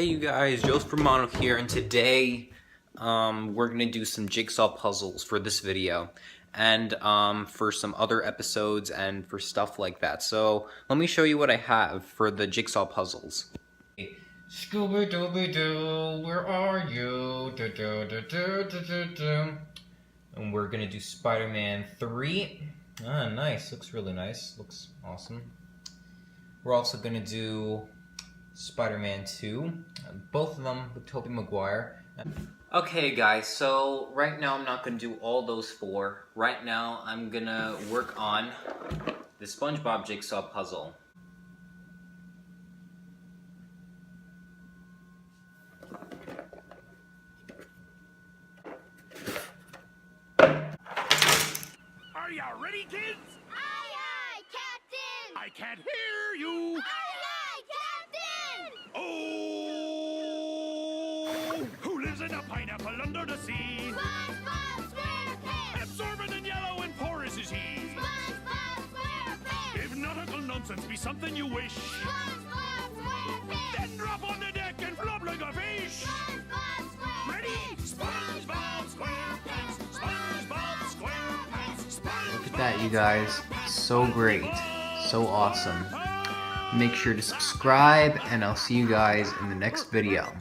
Hey you guys, Joseph Romano here, and today we're gonna do some jigsaw puzzles for this video, and for some other episodes and for stuff like that. So let me show you what I have for the jigsaw puzzles. Scooby-Dooby-Doo, where are you? And we're gonna do Spider-Man 3. Ah, nice. Looks really nice. Looks awesome. We're also gonna do Spider-Man 2, both of them with Tobey Maguire. Okay guys, so right now I'm not going to do all those four. Right now I'm going to work on the Spongebob jigsaw puzzle. Are ya ready, kids? Aye, aye, Captain! I can't hear you! Aye, aye, Captain! Oh! Who lives in a pineapple under the sea? SpongeBob SquarePants! Absorbent and yellow and porous is he. SpongeBob SquarePants! If nautical nonsense be something you wish, SpongeBob SquarePants! then drop on the deck and flop like a fish. SpongeBob SquarePants! Ready? SpongeBob SquarePants! SpongeBob SquarePants! SpongeBob Look at that, you guys. So great. So awesome. Make sure to subscribe, and I'll see you guys in the next video.